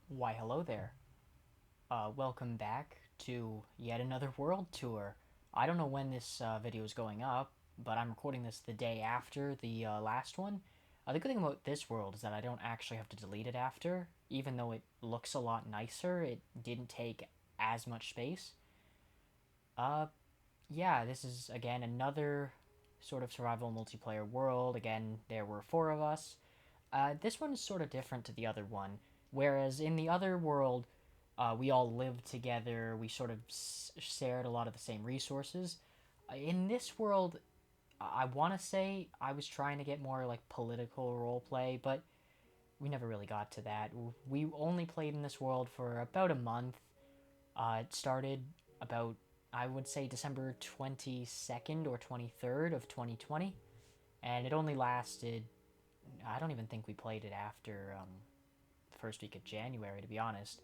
Why, hello there. Welcome back to yet another world tour. I don't know when this video is going up, but I'm recording this the day after the last one. The good thing about this world is that I don't actually have to delete it after, even though it looks a lot nicer. It didn't take as much space. Uh, yeah, this is again another sort of survival multiplayer world. Again, there were four of us. This one is sort of different to the other one. Whereas in the other world, we all lived together. We sort of shared a lot of the same resources. In this world, I want to say I was trying to get more like political role play, but we never really got to that. We only played in this world for about a month. It started about, I would say, December 22nd or 23rd of 2020, and it only lasted. I don't even think we played it after the first week of January, to be honest.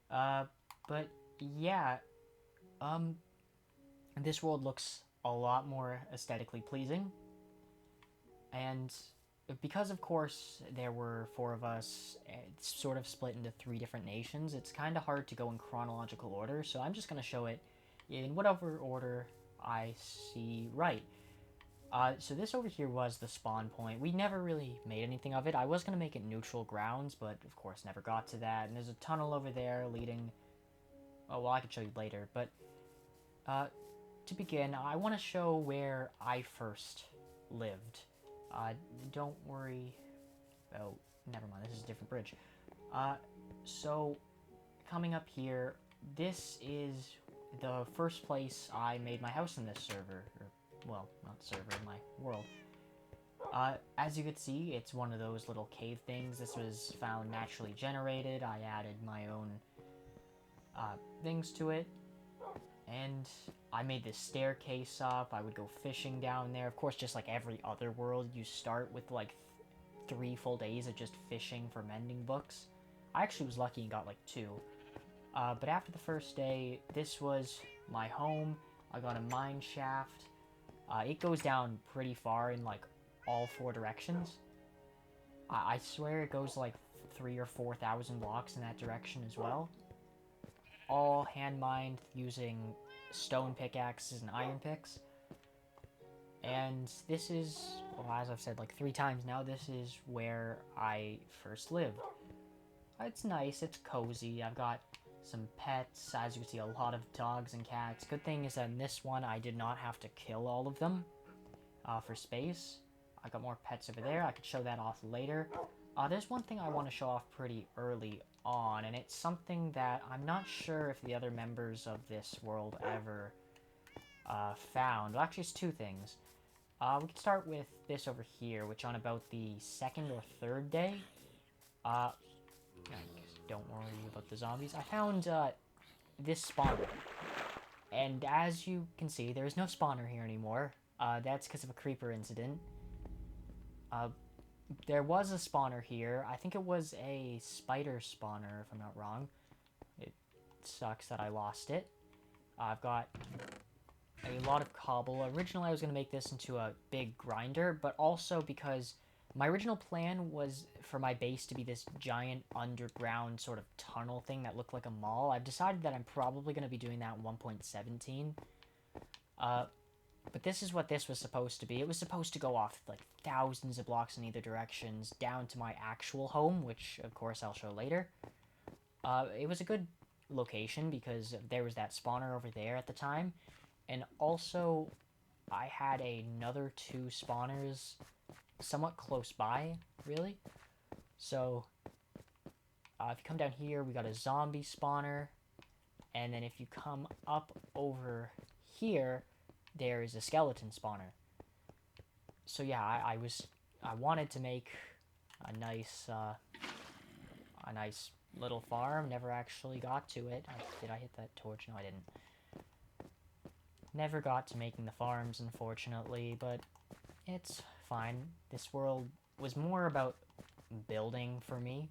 Uh, but yeah, um, this world looks a lot more aesthetically pleasing, and because of course there were four of us, it's sort of split into three different nations. It's kind of hard to go in chronological order, so I'm just gonna show it in whatever order I see right. So this over here was the spawn point. We never really made anything of it. I was going to make it neutral grounds, but of course never got to that. And there's a tunnel over there leading. Oh, well, I can show you later. But uh, to begin, I want to show where I first lived. Uh, don't worry. Oh, never mind. This is a different bridge. Uh, so, coming up here, this is the first place I made my house in this server. Or, well, not server, my world. As you can see, it's one of those little cave things. This was found naturally generated. I added my own things to it, and I made this staircase up. I would go fishing down there. Of course, just like every other world, you start with like 3 full days of just fishing for mending books. I actually was lucky and got like two. But after the first day, this was my home. I got a mine shaft. It goes down pretty far in like all four directions. I swear it goes like 3 or 4 thousand blocks in that direction as well. All hand mined using stone pickaxes and iron picks. And this is, well, as I've said like 3 times now, this is where I first lived. It's nice, it's cozy. I've got some pets. As you can see, a lot of dogs and cats. Good thing is that in this one, I did not have to kill all of them for space. I got more pets over there. I could show that off later. There's one thing I want to show off pretty early on, and it's something that I'm not sure if the other members of this world ever found. Well, actually, it's two things. We can start with this over here, which on about the second or third day, uh, don't worry about the zombies. I found this spawner, and as you can see, there is no spawner here anymore. That's because of a creeper incident. Uh, there was a spawner here. I think it was a spider spawner, if I'm not wrong. It sucks that I lost it. I've got a lot of cobble. Originally, I was going to make this into a big grinder, but also because my original plan was for my base to be this giant underground sort of tunnel thing that looked like a mall. I've decided that I'm probably going to be doing that in 1.17. Uh, but this is what this was supposed to be. It was supposed to go off like thousands of blocks in either directions down to my actual home, which of course I'll show later. It was a good location because there was that spawner over there at the time, and also I had another two spawners somewhat close by, really. So if you come down here, we got a zombie spawner, and then if you come up over here, there is a skeleton spawner. So yeah, I wanted to make a nice little farm. Never actually got to it. Did I hit that torch? No, I didn't. Never got to making the farms, unfortunately, but it's fine. This world was more about building for me.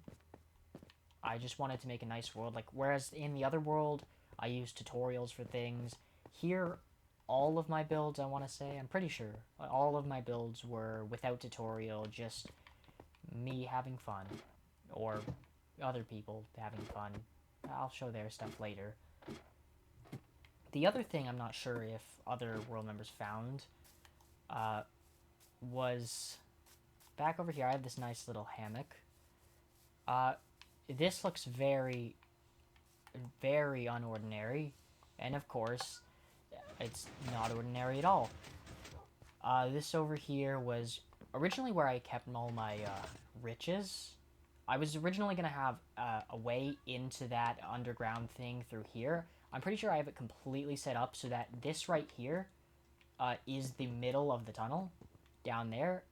I just wanted to make a nice world. Like, whereas in the other world, I used tutorials for things. Here, all of my builds, I want to say, I'm pretty sure, all of my builds were without tutorial, just me having fun. Or other people having fun. I'll show their stuff later. The other thing I'm not sure if other world members found uh, was back over here. I have this nice little hammock. Uh, this looks very, very unordinary, and of course, it's not ordinary at all. This over here was originally where I kept all my riches. I was originally going to have a way into that underground thing through here. I'm pretty sure I have it completely set up so that this right here is the middle of the tunnel down there.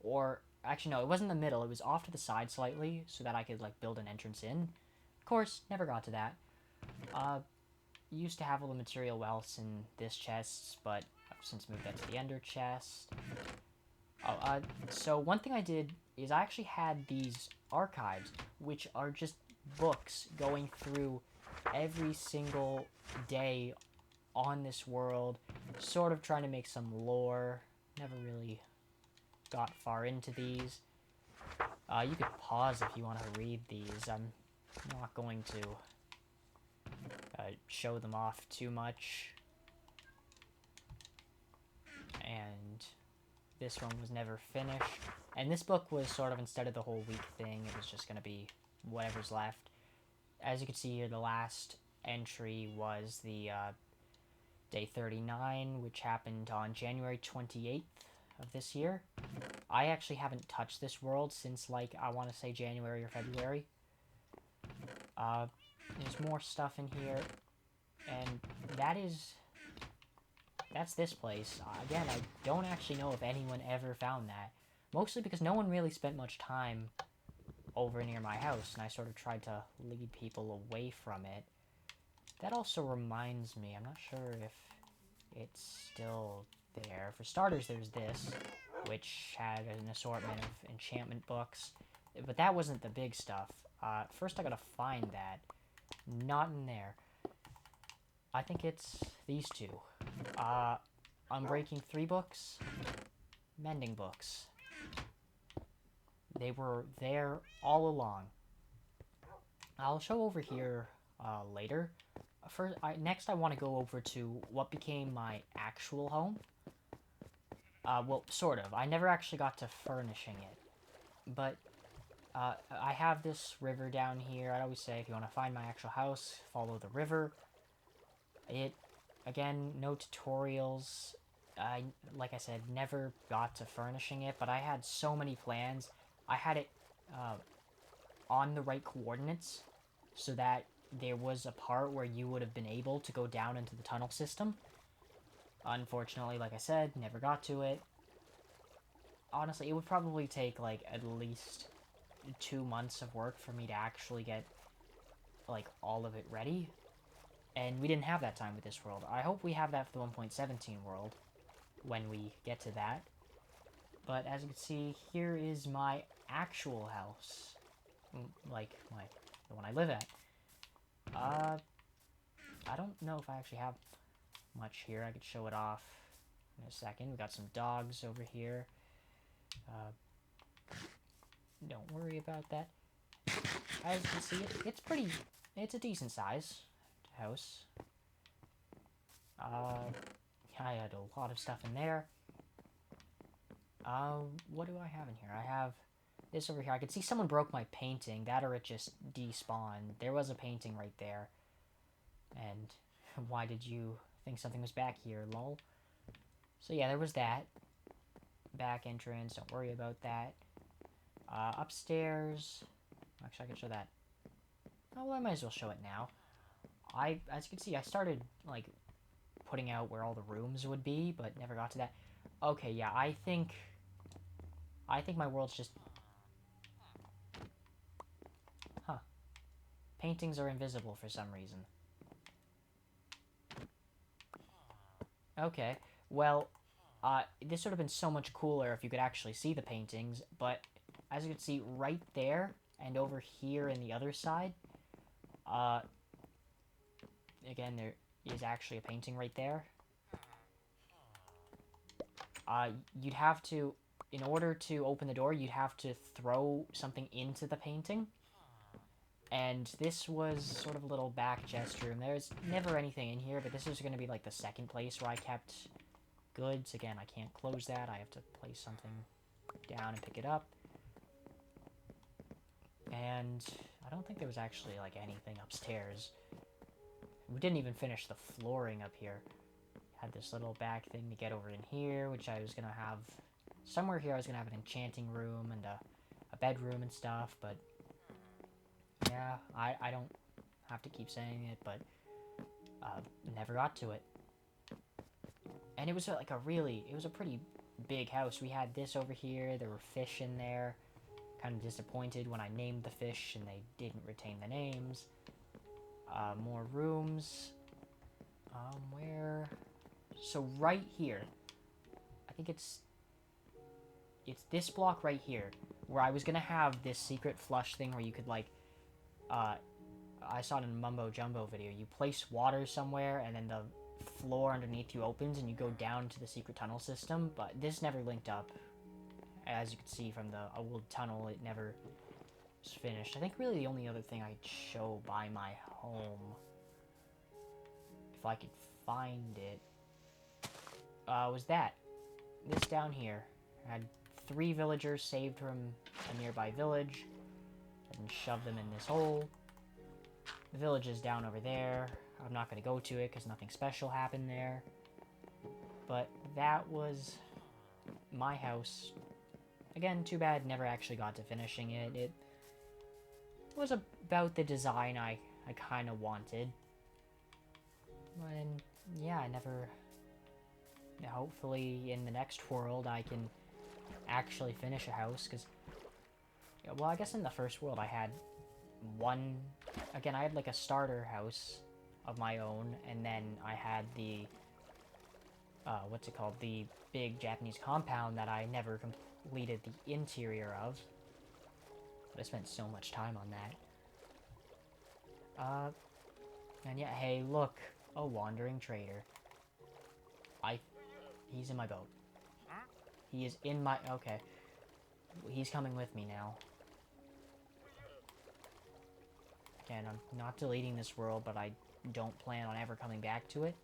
Or, actually no, it wasn't the middle. It was off to the side slightly so that I could like build an entrance in. Of course, never got to that. Used to have all the material wealths in this chest, but I've since moved that to the ender chest. Oh, so one thing I did is I actually had these archives, which are just books going through every single day on this world, sort of trying to make some lore. Never really got far into these. You could pause if you want to read these. I'm not going to show them off too much. And this one was never finished. And this book was sort of, instead of the whole week thing, it was just going to be whatever's left. As you can see here, the last entry was the day 39, which happened on January 28th of this year. I actually haven't touched this world since, like, I want to say January or February. There's more stuff in here, and that's this place. Again, I don't actually know if anyone ever found that. Mostly because no one really spent much time over near my house, and I sort of tried to lead people away from it. That also reminds me, I'm not sure if it's still there. For starters, there's this, which had an assortment of enchantment books, but that wasn't the big stuff. First I gotta find that. Not in there. I think it's these two. Unbreaking 3 books, mending books. They were there all along. I'll show over here later. Next I want to go over to what became my actual home. Well, sort of. I never actually got to furnishing it. But I have this river down here. I always say if you want to find my actual house, follow the river. Again, no tutorials. Like I said, never got to furnishing it, but I had so many plans. I had it on the right coordinates so that there was a part where you would have been able to go down into the tunnel system. Unfortunately, like I said, never got to it. Honestly, it would probably take like at least 2 months of work for me to actually get like all of it ready. And we didn't have that time with this world. I hope we have that for the 1.17 world when we get to that. But as you can see, here is my actual house. Like, the one I live at. I don't know if I actually have much here. I could show it off in a second. We got some dogs over here. Don't worry about that. As you can see, it's a decent size house. I had a lot of stuff in there. What do I have in here? I have this over here. I could see someone broke my painting. That or it just despawned. There was a painting right there. And why did you think something was back here, lol? So yeah, there was that. Back entrance, don't worry about that. Upstairs. Actually, I can show that. Oh, well, I might as well show it now. As you can see, I started, like, putting out where all the rooms would be, but never got to that. Okay, yeah, I think my world's just... Huh. Paintings are invisible for some reason. Okay, well, this would have been so much cooler if you could actually see the paintings, but as you can see right there, and over here in the other side, again, there is actually a painting right there. You'd have to, in order to open the door, you'd have to throw something into the painting. And this was sort of a little back chest room. There's never anything in here, but this is going to be like the second place where I kept goods. Again, I can't close that. I have to place something down and pick it up. And I don't think there was actually like anything upstairs. We didn't even finish the flooring up here. Had this little back thing to get over in here, which I was going to have... Somewhere here I was going to have an enchanting room and a bedroom and stuff, but... Yeah, I don't have to keep saying it, but... never got to it. And it was like a really... It was a pretty big house. We had this over here, there were fish in there. Kind of disappointed when I named the fish and they didn't retain the names. More rooms. Where... So right here, I think it's this block right here, where I was gonna have this secret flush thing where you could like, I saw it in a Mumbo Jumbo video, you place water somewhere and then the floor underneath you opens and you go down to the secret tunnel system, but this never linked up. As you can see from the old tunnel, it never was finished. I think really the only other thing I'd show by my home, if I could find it, was that. This down here. I had 3 villagers saved from a nearby village and shoved them in this hole. The village is down over there. I'm not going to go to it because nothing special happened there. But that was my house. Again, too bad never actually got to finishing it. It was about the design I kind of wanted. And yeah, I never... Hopefully in the next world I can actually finish a house, because, well, I guess in the first world I had one, again, I had like a starter house of my own, and then I had the, what's it called, the big Japanese compound that I never completed the interior of. But I spent so much time on that. And yeah, hey, look, a wandering trader. He's in my boat. He is in my... Okay. He's coming with me now. Again, I'm not deleting this world, but I don't plan on ever coming back to it.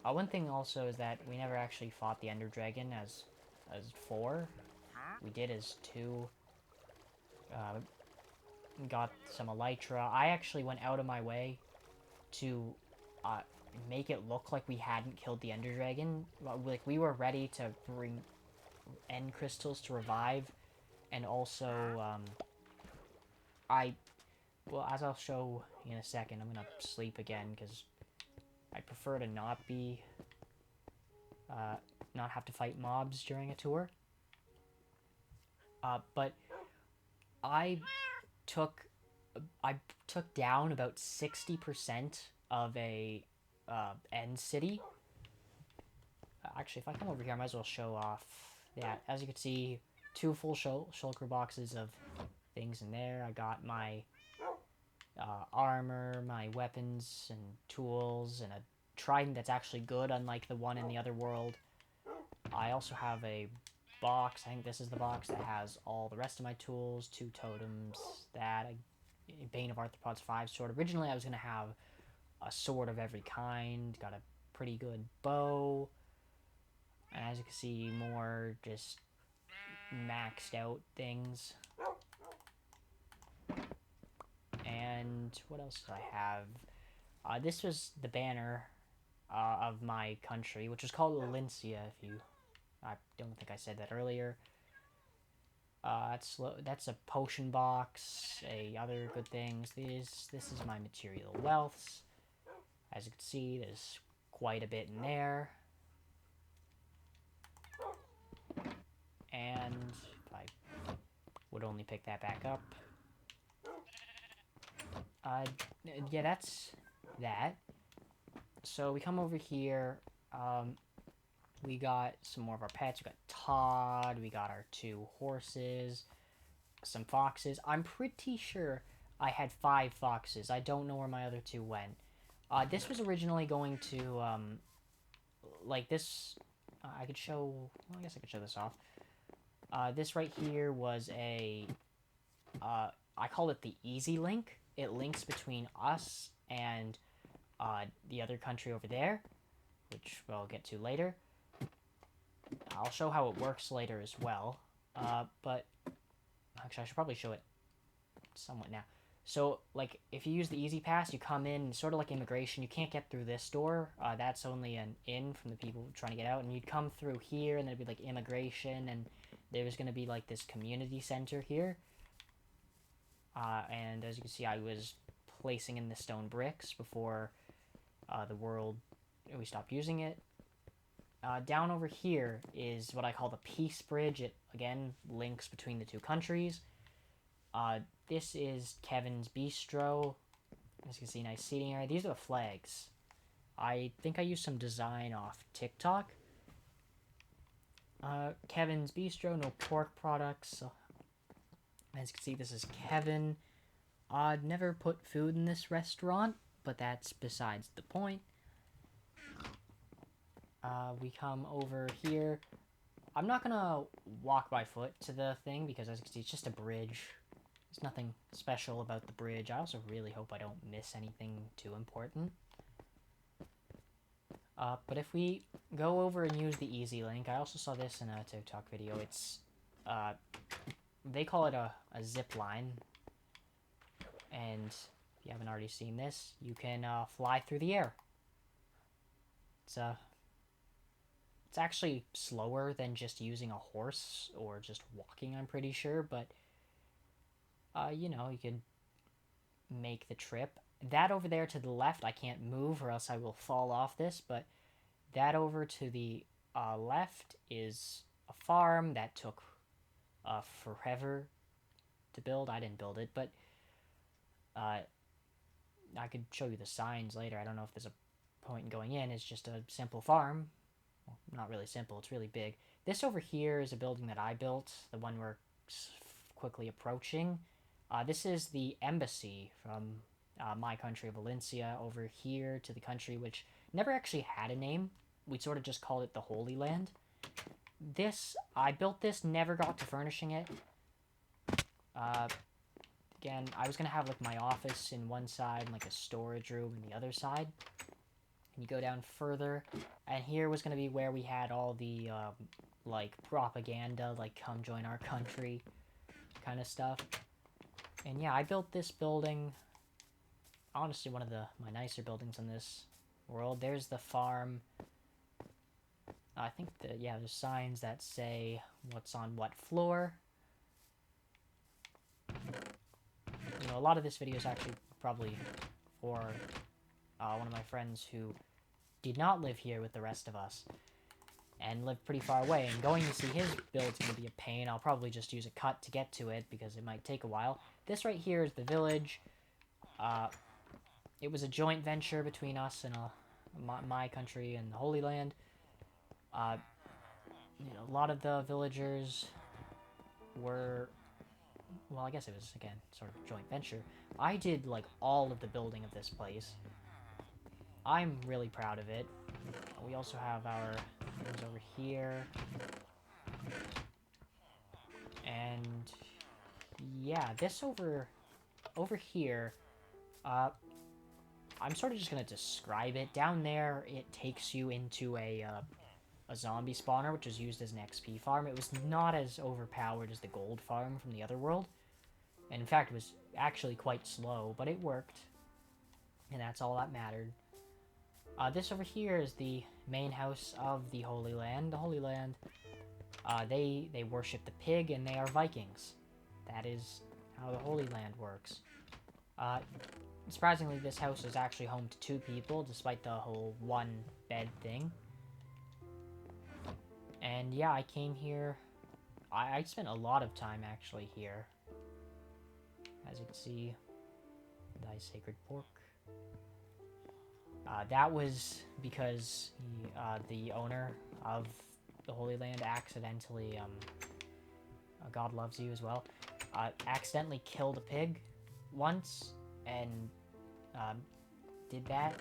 One thing also is that we never actually fought the Ender Dragon as 4. We did as 2. Got some Elytra. I actually went out of my way to... make it look like we hadn't killed the Ender Dragon. Like, we were ready to bring end crystals to revive, and also, well, as I'll show in a second, I'm gonna sleep again, because I prefer to not be, not have to fight mobs during a tour. But I took down about 60% of a end city. Actually, if I come over here, I might as well show off that. As you can see, 2 full shulker boxes of things in there. I got my armor, my weapons and tools, and a trident that's actually good, unlike the one in the other world. I also have a box. I think this is the box that has all the rest of my tools, 2 totems, that, a Bane of Arthropods 5 sword. Originally, I was going to have a sword of every kind, got a pretty good bow, and as you can see, more just maxed out things. And what else did I have? This was the banner of my country, which is called Valencia, I don't think I said that earlier. That's a potion box, other good things. This is my material wealths. As you can see, there's quite a bit in there. And if I would only pick that back up. Yeah, that's that. So we come over here. We got some more of our pets. We got Todd. We got our 2 horses. Some foxes. I'm pretty sure I had 5 foxes. I don't know where my other 2 went. This was originally going to, like this, I could show, well, I guess I could show this off. This right here was a, I call it the easy link. It links between us and the other country over there, which we'll get to later. I'll show how it works later as well. But actually, I should probably show it somewhat now. So, like, if you use the Easy Pass, you come in, sort of like immigration. You can't get through this door. That's only an in from the people trying to get out. And you'd come through here, and there'd be, like, immigration, and there's going to be, like, this community center here. And as you can see, I was placing in the stone bricks before we stopped using it. Down over here is what I call the Peace Bridge. It, again, links between the two countries. This is Kevin's Bistro. As you can see, nice seating area. These are the flags. I think I used some design off TikTok. Kevin's Bistro, no pork products. As you can see, this is Kevin. I'd never put food in this restaurant, but that's besides the point. We come over here. I'm not gonna walk by foot to the thing because as you can see, it's just a bridge. There's nothing special about the bridge. I also really hope I don't miss anything too important. But if we go over and use the easy link, I also saw this in a TikTok video. It's, they call it a zip line. And if you haven't already seen this, you can fly through the air. It's actually slower than just using a horse or just walking, I'm pretty sure, but you know, you can make the trip. That over there to the left, I can't move or else I will fall off this, but that over to the left is a farm that took forever to build. I didn't build it, but I could show you the signs later. I don't know if there's a point in going in. It's just a simple farm. Well, not really simple, it's really big. This over here is a building that I built, the one we're quickly approaching. This is the embassy from my country of Valencia over here to the country which never actually had a name. We sort of just called it the Holy Land. I built this, never got to furnishing it. Again, I was going to have like my office in one side and like a storage room in the other side. And you go down further, and here was going to be where we had all the, like, propaganda, like, come join our country kind of stuff. And yeah, I built this building, honestly one of my nicer buildings in this world. There's the farm. I think there's signs that say what's on what floor. You know, a lot of this video is actually probably for one of my friends who did not live here with the rest of us and lived pretty far away, and going to see his build's going to be a pain. I'll probably just use a cut to get to it because it might take a while. This right here is the village. It was a joint venture between us and my country and the Holy Land. You know, a lot of the villagers were, well, I guess it was, again, sort of joint venture. I did, like, all of the building of this place. I'm really proud of it. We also have our things over here. And yeah, this over here, I'm sort of just going to describe it. Down there, it takes you into a zombie spawner, which is used as an XP farm. It was not as overpowered as the gold farm from the other world. And in fact, it was actually quite slow, but it worked. And that's all that mattered. This over here is the main house of the Holy Land. The Holy Land, they worship the pig, and they are Vikings. That is how the Holy Land works. Surprisingly, this house is actually home to 2 people, despite the whole one-bed thing. And yeah, I came here. I spent a lot of time actually here. As you can see, thy sacred pork. That was because the owner of the Holy Land accidentally, God loves you as well, accidentally killed a pig once, and did that.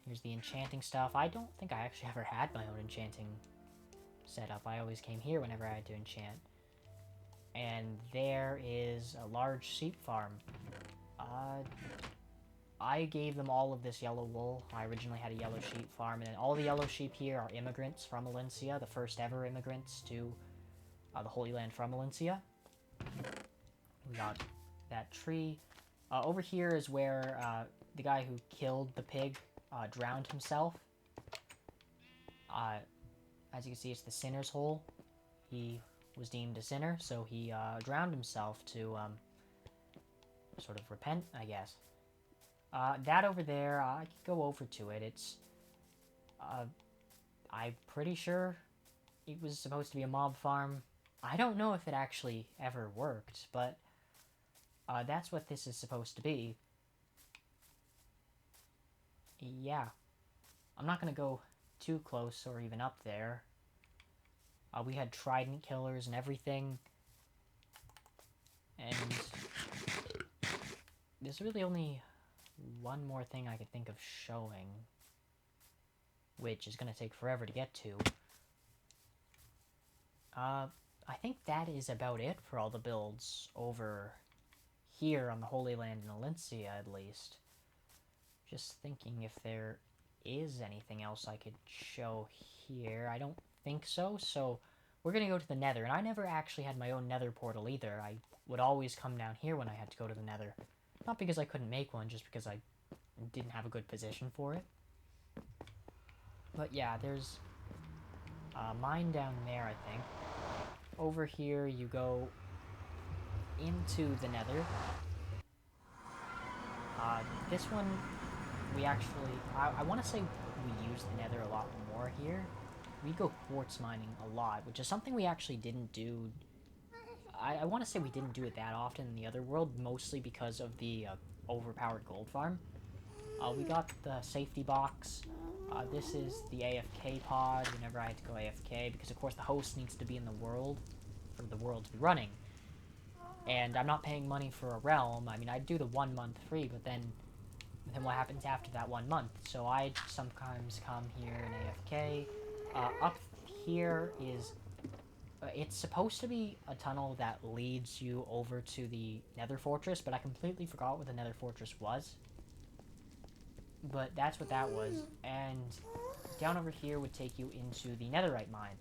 Here's the enchanting stuff. I don't think I actually ever had my own enchanting setup. I always came here whenever I had to enchant. And there is a large sheep farm. I gave them all of this yellow wool. I originally had a yellow sheep farm, and all the yellow sheep here are immigrants from Valencia, the first ever immigrants to the Holy Land from Valencia. We got that tree. Over here is where the guy who killed the pig drowned himself. As you can see, it's the sinner's hole. He was deemed a sinner, so he drowned himself to sort of repent, I guess. That over there, I could go over to it. It's, I'm pretty sure it was supposed to be a mob farm. I don't know if it actually ever worked, but that's what this is supposed to be. Yeah. I'm not going to go too close or even up there. We had trident killers and everything. And there's really only one more thing I could think of showing, which is going to take forever to get to. I think that is about it for all the builds over here on the Holy Land in Valencia, at least. Just thinking if there is anything else I could show here. I don't think so, so we're going to go to the Nether. And I never actually had my own Nether portal either. I would always come down here when I had to go to the Nether. Not because I couldn't make one, just because I didn't have a good position for it. But yeah, there's a mine down there, I think. Over here, you go into the Nether. This one, we actually... I want to say we use the Nether a lot more here. We go quartz mining a lot, which is something we actually didn't do. I want to say we didn't do it that often in the other world, mostly because of the overpowered gold farm. We got the safety box. This is the AFK pod whenever I had to go AFK, because of course the host needs to be in the world for the world to be running. And I'm not paying money for a realm. I mean, I'd do the 1 month free, but then what happens after that 1 month? So I sometimes come here and AFK. Up here is... it's supposed to be a tunnel that leads you over to the Nether Fortress, but I completely forgot what the Nether Fortress was. But that's what that was. And down over here would take you into the Netherite mine.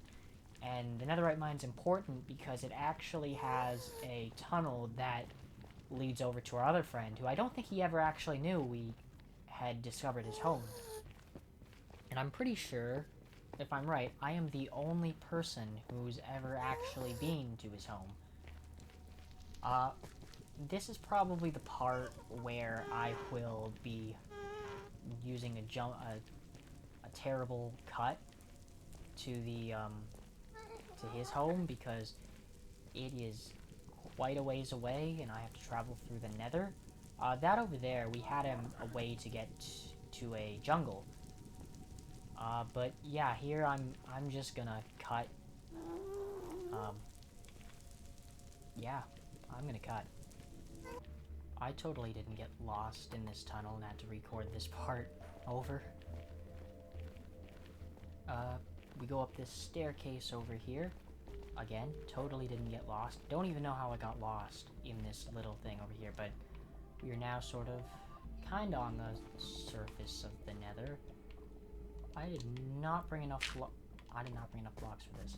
And the Netherite mine's important because it actually has a tunnel that leads over to our other friend, who I don't think he ever actually knew we had discovered his home. And I'm pretty sure, if I'm right, I am the only person who's ever actually been to his home. This is probably the part where I will be using a terrible cut to the to his home, because it is quite a ways away and I have to travel through the Nether. That over there, we had a way to get to a jungle. But yeah, here I'm just gonna cut. Yeah, I'm gonna cut. I totally didn't get lost in this tunnel and had to record this part over. We go up this staircase over here. Again, totally didn't get lost. Don't even know how I got lost in this little thing over here, but we are now sort of kind of on the surface of the Nether. I did not bring enough blocks for this.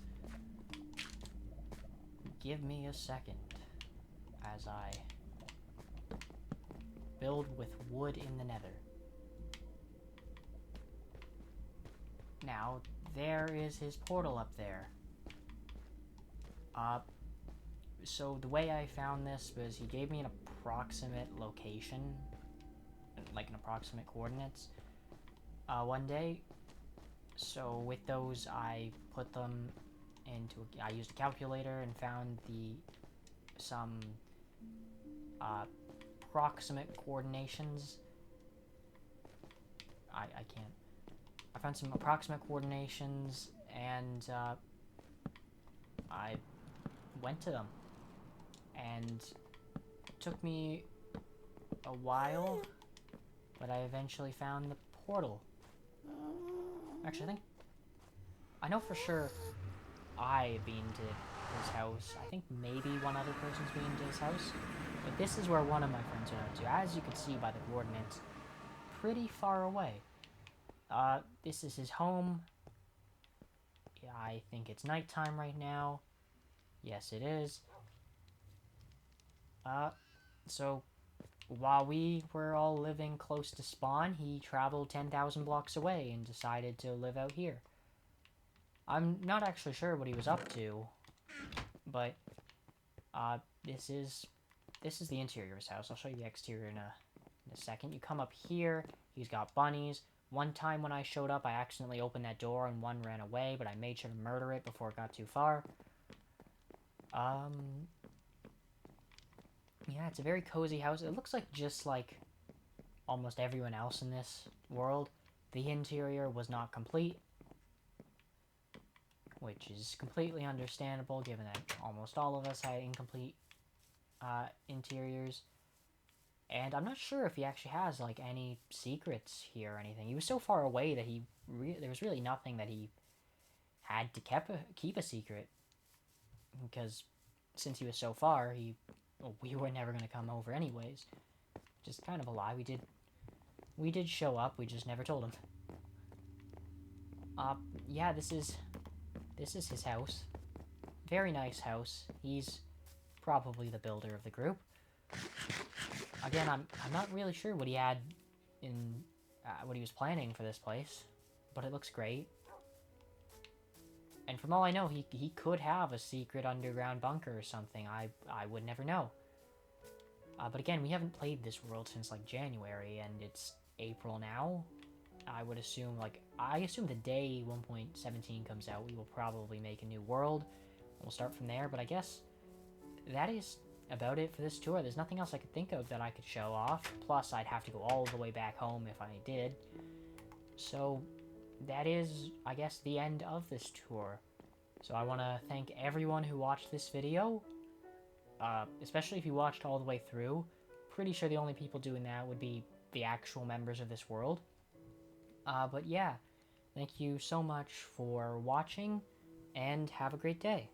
Give me a second as I build with wood in the Nether. Now, there is his portal up there. So the way I found this was he gave me an approximate location, like an approximate coordinates, one day. So with those, I put them into, I used a calculator and found some approximate coordinations. I found some approximate coordinations, and I went to them, and it took me a while, but I eventually found the portal. Actually, I know for sure I've been to his house. I think maybe one other person's been into his house. But this is where one of my friends went up to. As you can see by the coordinates, pretty far away. This is his home. Yeah, I think it's nighttime right now. Yes, it is. So while we were all living close to spawn, he traveled 10,000 blocks away and decided to live out here. I'm not actually sure what he was up to, but this is the interior of his house. I'll show you the exterior in a second. You come up here. He's got bunnies. One time when I showed up, I accidentally opened that door and one ran away, but I made sure to murder it before it got too far. Yeah, it's a very cozy house. It looks like just like almost everyone else in this world, the interior was not complete, which is completely understandable given that almost all of us had incomplete interiors. And I'm not sure if he actually has like any secrets here or anything. He was so far away that there was really nothing that he had to keep a secret, because since he was so far, we were never going to come over anyways. Just kind of a lie. We did show up, we just never told him. Yeah, this is his house. Very nice house. He's probably the builder of the group. Again, I'm not really sure what he had in what he was planning for this place, but it looks great. And from all I know, he could have a secret underground bunker or something. I would never know. But again, we haven't played this world since like January, and it's April now. I assume the day 1.17 comes out, we will probably make a new world. We'll start from there, but I guess that is about it for this tour. There's nothing else I could think of that I could show off. Plus, I'd have to go all the way back home if I did. So, that is, I guess, the end of this tour. So I want to thank everyone who watched this video. Especially if you watched all the way through. Pretty sure the only people doing that would be the actual members of this world. But yeah, thank you so much for watching, and have a great day.